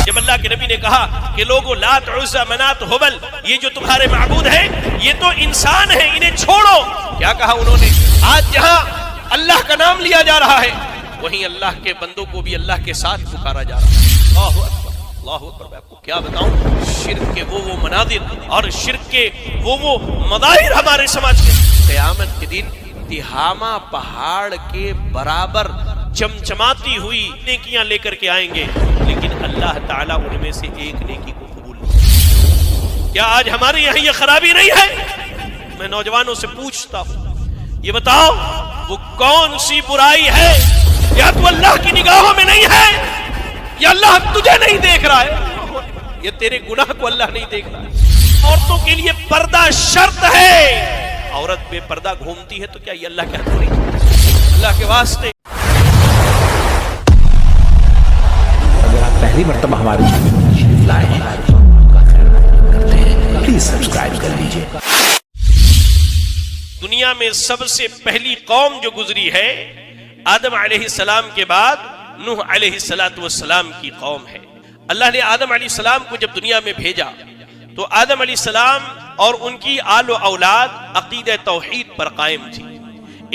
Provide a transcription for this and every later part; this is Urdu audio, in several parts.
جب اللہ کے نبی نے کہا کہ لوگوں لات عزا منات ہبل یہ جو تمہارے معبود ہیں یہ تو انسان ہیں، انہیں چھوڑو، کیا کہا انہوں نے؟ آج جہاں اللہ کا نام لیا جا رہا ہے وہیں اللہ کے بندوں کو بھی اللہ کے ساتھ پکارا جا رہا ہے۔ اللہ اکبر اللہ اکبر۔ میں آپ کو کیا بتاؤں، شرک کے وہ مناظر اور شرک کے وہ مظاہر ہمارے سماج کے قیامت کے دن تہامہ پہاڑ کے برابر چمچماتی ہوئی نیکیاں لے کر کے آئیں گے، لیکن اللہ تعالیٰ ان میں سے ایک نیکی کو قبول نہیں۔ کیا آج ہمارے یہاں یہ خرابی نہیں ہے؟ میں نوجوانوں سے پوچھتا ہوں، یہ بتاؤ وہ کون سی برائی ہے یا تو اللہ کی نگاہوں میں نہیں ہے یا اللہ تجھے نہیں دیکھ رہا ہے، یہ تیرے گناہ کو اللہ نہیں دیکھ رہا ہے۔ عورتوں کے لیے پردہ شرط ہے، عورت بے پردہ گھومتی ہے تو کیا یہ اللہ کے ہاتھ نہیں؟ اللہ کے واسطے اگر آپ پہلی مرتبہ ہمارے چینل لائے ہیں کرتے ہیں پلیز سبسکرائب کر لیجئے۔ دنیا میں سب سے پہلی قوم جو گزری ہے آدم علیہ السلام کے بعد نوح علیہ السلام کی قوم ہے۔ اللہ نے آدم علیہ السلام کو جب دنیا میں بھیجا تو آدم علیہ السلام اور ان کی آل و اولاد عقیدہ توحید پر قائم تھی،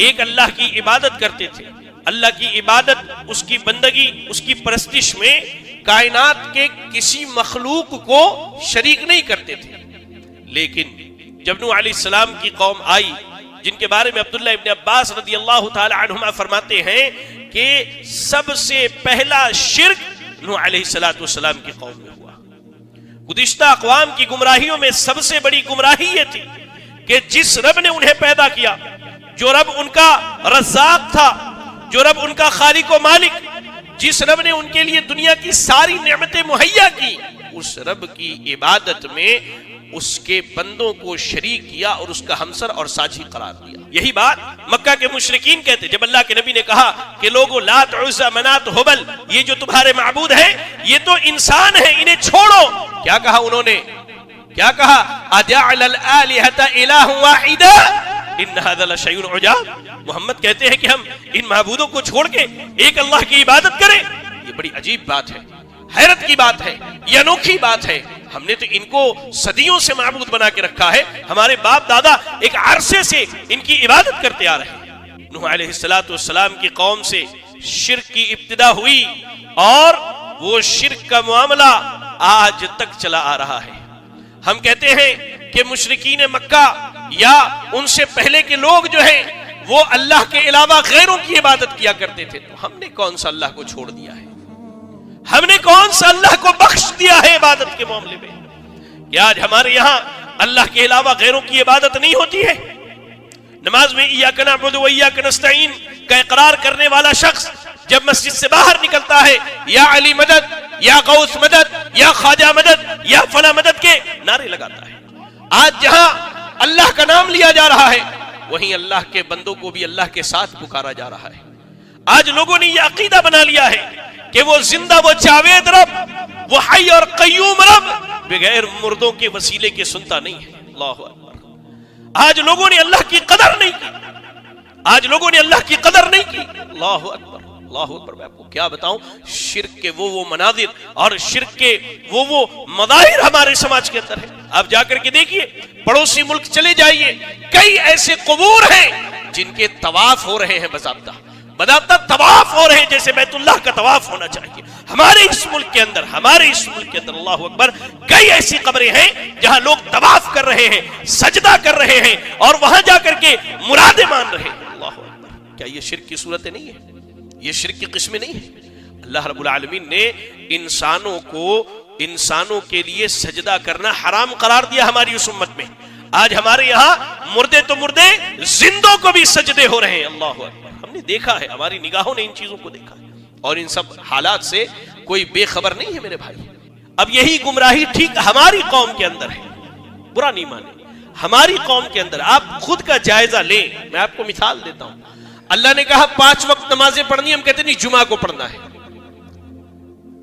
ایک اللہ کی عبادت کرتے تھے، اللہ کی عبادت، اس کی بندگی، اس کی پرستش میں کائنات کے کسی مخلوق کو شریک نہیں کرتے تھے۔ لیکن جب نوح علیہ السلام کی قوم آئی، جن کے بارے میں عبداللہ ابن عباس رضی اللہ تعالی عنہما فرماتے ہیں کہ سب سے پہلا شرک نوح علیہ السلام کی قوم میں ہوا۔ گزشتہ اقوام کی گمراہیوں میں سب سے بڑی گمراہی یہ تھی کہ جس رب نے انہیں پیدا کیا، جو رب ان کا رزاق تھا، جو رب ان کا خالق و مالک، جس رب نے ان کے لیے دنیا کی ساری نعمتیں مہیا کی، اس رب کی عبادت میں اس کے بندوں کو شریک کیا اور اس کا ہمسر اور ساجی قرار دیا۔ یہی بات مکہ کے مشرکین کہتے جب اللہ کے نبی نے کہا کہ لوگوں لات عزا منات ہبل یہ جو تمہارے معبود ہیں یہ تو انسان ہیں، انہیں چھوڑو، کیا کہا انہوں نے؟ کیا کہا؟ اجعل الآلہۃ الہ واحدا ان ھذا لشیء عجاب۔ محمد کہتے ہیں کہ ہم ان معبودوں کو چھوڑ کے ایک اللہ کی عبادت کریں، یہ بڑی عجیب بات ہے، حیرت کی بات ہے، یہ انوکھی بات ہے۔ ہم نے تو ان کو صدیوں سے معبود بنا کے رکھا ہے، ہمارے باپ دادا ایک عرصے سے ان کی عبادت کرتے آ رہے ہیں۔ نوح علیہ السلام کی قوم سے شرک کی ابتدا ہوئی اور وہ شرک کا معاملہ آج تک چلا آ رہا ہے۔ ہم کہتے ہیں کہ مشرکین مکہ یا ان سے پہلے کے لوگ جو ہیں وہ اللہ کے علاوہ غیروں کی عبادت کیا کرتے تھے، تو ہم نے کون سا اللہ کو چھوڑ دیا ہے؟ ہم نے کون سا اللہ کو بخش دیا ہے عبادت کے معاملے میں؟ کہ آج ہمارے یہاں اللہ کے علاوہ غیروں کی عبادت نہیں ہوتی ہے؟ نماز میں ایاک نعبد و ایاک نستعین کا اقرار کرنے والا شخص جب مسجد سے باہر نکلتا ہے یا علی مدد، یا غوث مدد، یا خواجہ مدد، یا فلاں مدد کے نعرے لگاتا ہے۔ آج جہاں اللہ کا نام لیا جا رہا ہے وہیں اللہ کے بندوں کو بھی اللہ کے ساتھ پکارا جا رہا ہے۔ آج لوگوں نے یہ عقیدہ بنا لیا ہے کہ وہ زندہ، وہ جاوید رب، وہ حی اور قیوم رب بغیر مردوں کے وسیلے کے سنتا نہیں ہے۔ اللہ اکبر۔ آج لوگوں نے اللہ کی قدر نہیں کی، آج لوگوں نے اللہ کی قدر نہیں کی۔ اللہ اکبر اللہ اکبر۔ میں آپ کو کیا بتاؤں، شرک کے وہ مناظر اور شرک کے وہ مظاہر ہمارے سماج کے اندر ہیں۔ آپ جا کر کے دیکھیے، پڑوسی ملک چلے جائیے، کئی ایسے قبور ہیں جن کے طواف ہو رہے ہیں، باضابطہ طواف ہو رہے ہیں جیسے بیت اللہ کا طواف ہونا چاہیے۔ ہمارے اس ملک کے اندر اللہ اکبر کئی ایسی قبریں ہیں جہاں لوگ طواف کر رہے ہیں، سجدہ کر رہے ہیں اور وہاں جا کر کے مرادیں مان رہے ہیں۔ اللہ اکبر۔ کیا یہ شرک کی صورتیں نہیں ہیں؟ یہ شرک کی قسمیں نہیں ہیں؟ اللہ رب العالمین نے انسانوں کے لیے سجدہ کرنا حرام قرار دیا ہماری اس امت میں۔ آج ہمارے یہاں مردے تو مردے، زندوں کو بھی سجدے ہو رہے ہیں۔ اللہ اکبر۔ ہم نے دیکھا ہے، ہماری نگاہوں نے ان چیزوں کو دیکھا ہے، اور ان سب حالات سے کوئی بے خبر نہیں ہے میرے بھائی۔ اب یہی گمراہی ٹھیک ہماری قوم کے اندر ہے، برا نہیں مانے، ہماری قوم کے اندر آپ خود کا جائزہ لیں۔ میں آپ کو مثال دیتا ہوں، اللہ نے کہا 5 وقت نمازیں پڑھنی، ہم کہتے نہیں جمعہ کو پڑھنا ہے۔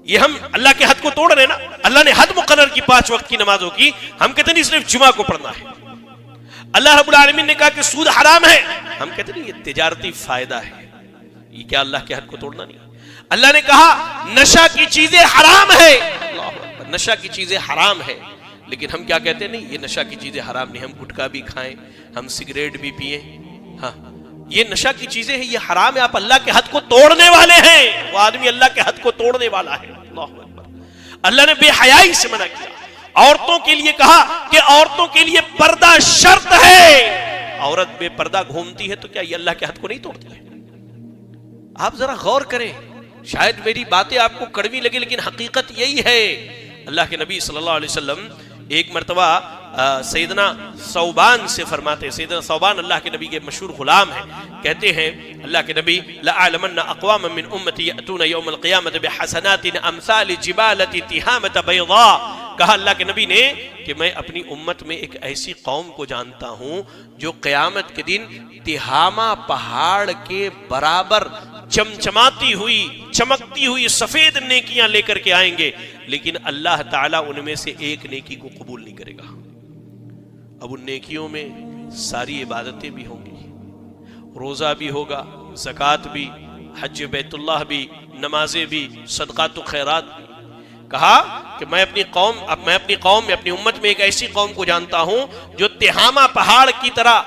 یہ ہم اللہ کے حد کو توڑ رہے ہیں نا۔ اللہ نے حد مقرر کی 5 وقت کی نمازوں کی، ہم کہتے نہیں صرف جمعہ کو پڑھنا ہے۔ اللہ رب العالمین نے کہا کہ سود حرام ہے، ہم کہتے ہیں یہ تجارتی فائدہ ہے۔ یہ کیا اللہ کے حد کو توڑنا نہیں؟ اللہ نے کہا نشہ کی چیزیں حرام ہے، اللہ نشہ کی چیزیں حرام ہے، لیکن ہم کیا کہتے ہیں؟ نہیں، یہ نشہ کی چیزیں حرام نہیں، ہم گٹکا بھی کھائیں، ہم سگریٹ بھی پئیں، ہاں یہ نشہ کی چیزیں ہیں، یہ حرام ہے، آپ اللہ کے حد کو توڑنے والے ہیں، وہ آدمی اللہ کے حد کو توڑنے والا ہے۔ اللہ اکبر۔ اللہ نے بے حیائی سے منع کیا، عورتوں کے لیے کہا کہ عورتوں کے لیے پردہ شرط ہے، عورت بے پردہ گھومتی ہے تو کیا یہ اللہ کے حد کو نہیں توڑتی ہے؟ آپ ذرا غور کریں، شاید میری باتیں آپ کو کڑوی لگے لیکن حقیقت یہی ہے۔ اللہ کے نبی صلی اللہ علیہ وسلم ایک مرتبہ سیدنا ثوبان سے فرماتے ہیں، سیدنا ثوبان اللہ کے نبی کے مشہور غلام ہیں، کہتے ہیں اللہ کے نبی لَأَعْلَمَنَّ أَقْوَامًا مِّنْ أُمَّتِي يَأْتُونَ يَوْمَ الْقِيَامَةِ بِحَسَنَاتٍ أَمْثَالِ جِبَالَةِ تِهَامَةَ بَيْضَاءَ، کہا اللہ کے نبی نے کہ میں اپنی امت میں ایک ایسی قوم کو جانتا ہوں جو قیامت کے دن تہامہ پہاڑ کے برابر چمچماتی ہوئی چمکتی ہوئی سفید نیکیاں لے کر کے آئیں گے، لیکن اللہ تعالیٰ ان میں سے ایک نیکی کو قبول نہیں کرے گا۔ اب ان نیکیوں میں ساری عبادتیں بھی ہوں گی، روزہ بھی ہوگا، زکوٰۃ بھی، حج بیت اللہ بھی، نمازیں بھی، صدقات و خیرات بھی۔ کہا کہ میں اپنی قوم میں اپنی امت میں ایک ایسی قوم کو جانتا ہوں جو تہامہ پہاڑ کی طرح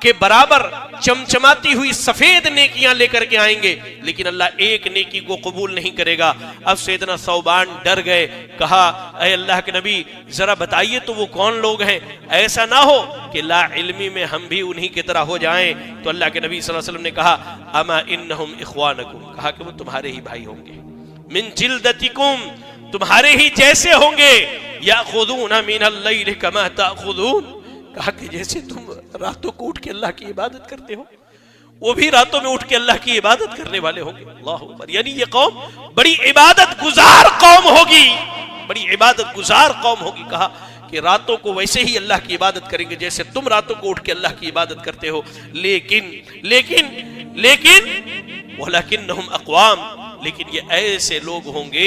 کے برابر چمچماتی ہوئی سفید نیکیاں لے کر کے آئیں گے، لیکن اللہ ایک نیکی کو قبول نہیں کرے گا۔ اب سیدنا ثوبان ڈر گئے، کہا اے اللہ کے نبی ذرا بتائیے تو وہ کون لوگ ہیں، ایسا نہ ہو کہ لا علمی میں ہم بھی انہی کی طرح ہو جائیں۔ تو اللہ کے نبی صلی اللہ علیہ وسلم نے کہا اما انہم اخوانکم، کہا کہ وہ تمہارے ہی بھائی ہوں گے، من جلدتکم، تمہارے ہی جیسے ہوں گے، یاخذون من اللیل کما تاخذون، کہا کہ جیسے تم راتوں کو اٹھ کے اللہ کی عبادت کرتے ہو وہ بھی راتوں میں اٹھ کے اللہ کی عبادت کرنے والے ہوں گے۔ اللہ اکبر، یعنی یہ قوم بڑی عبادت گزار قوم ہوگی، بڑی عبادت گزار قوم ہوگی۔ کہا کہ راتوں کو ویسے ہی اللہ کی عبادت کریں گے جیسے تم راتوں کو اٹھ کے اللہ کی عبادت کرتے ہو، لیکن وَلَكِنَّهُمْ أَقْوَامٌ، لیکن یہ ایسے لوگ ہوں گے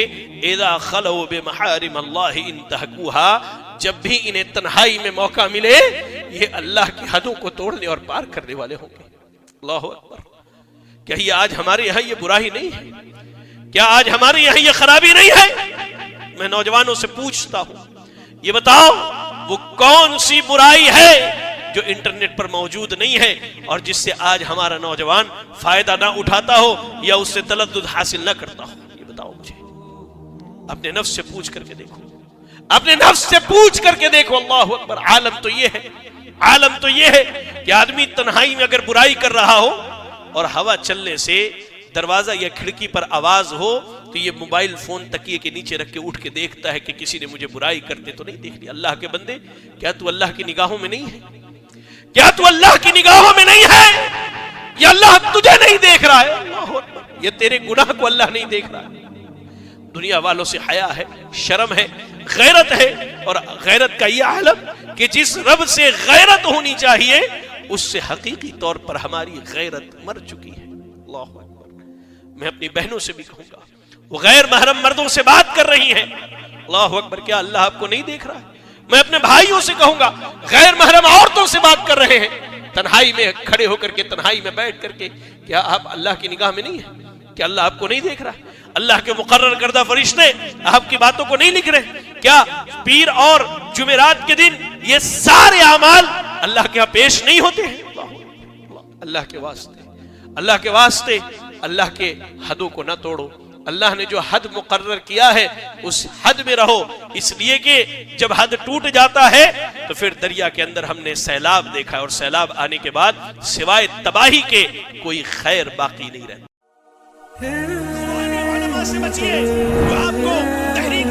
اذا خلوا بمحارم اللہ انتہکوها، جب بھی انہیں تنہائی میں موقع ملے یہ اللہ کی حدوں کو توڑنے اور پار کرنے والے ہوں گے۔ اللہ اکبر۔ کیا یہ آج ہمارے یہاں یہ برائی نہیں ہے؟ کیا آج ہمارے یہاں یہ خرابی نہیں ہے؟ میں نوجوانوں سے پوچھتا ہوں، یہ بتاؤ وہ کون سی برائی ہے جو انٹرنیٹ پر موجود نہیں ہے اور جس سے آج ہمارا نوجوان فائدہ نہ اٹھاتا ہو یا اس سے تلذذ حاصل نہ کرتا ہو؟ یہ بتاؤ مجھے، اپنے نفس سے پوچھ کر کے دیکھو، اپنے نفس سے پوچھ کر کے دیکھو۔ اللہ اکبر۔ عالم تو یہ ہے کہ آدمی تنہائی میں اگر برائی کر رہا ہو اور ہوا چلنے سے دروازہ یا کھڑکی پر آواز ہو تو یہ موبائل فون تکیے کے نیچے رکھ کے اٹھ کے دیکھتا ہے کہ کسی نے مجھے برائی کرتے تو نہیں دیکھ لی۔ اللہ کے بندے، کیا تو اللہ کی نگاہوں میں نہیں ہے؟ کیا تو اللہ کی نگاہوں میں نہیں ہے؟ یا اللہ تجھے نہیں دیکھ رہا ہے؟ اللہ اکبر۔ یہ تیرے گناہ کو اللہ نہیں دیکھ رہا ہے۔ دنیا والوں سے حیا ہے، شرم ہے، غیرت ہے، اور غیرت کا یہ عالم کہ جس رب سے غیرت ہونی چاہیے اس سے حقیقی طور پر ہماری غیرت مر چکی ہے۔ اللہ اکبر۔ میں اپنی بہنوں سے بھی کہوں گا، وہ غیر محرم مردوں سے بات کر رہی ہیں، اللہ اکبر، کیا اللہ آپ کو نہیں دیکھ رہا ہے؟ میں اپنے بھائیوں سے کہوں گا، غیر محرم عورتوں سے بات کر رہے ہیں تنہائی میں کھڑے ہو کر کے، تنہائی میں بیٹھ کر کے، کیا آپ اللہ کی نگاہ میں نہیں ہیں؟ کیا اللہ آپ کو نہیں دیکھ رہا؟ اللہ کے مقرر کردہ فرشتے آپ کی باتوں کو نہیں لکھ رہے؟ کیا پیر اور جمعرات کے دن یہ سارے اعمال اللہ کے ہاں پیش نہیں ہوتے ہیں؟ اللہ کے واسطے اللہ کے حدوں کو نہ توڑو۔ اللہ نے جو حد مقرر کیا ہے اس حد میں رہو، اس لیے کہ جب حد ٹوٹ جاتا ہے تو پھر دریا کے اندر ہم نے سیلاب دیکھا ہے، اور سیلاب آنے کے بعد سوائے تباہی کے کوئی خیر باقی نہیں رہتا۔ سے بچیے جو آپ کو تحریک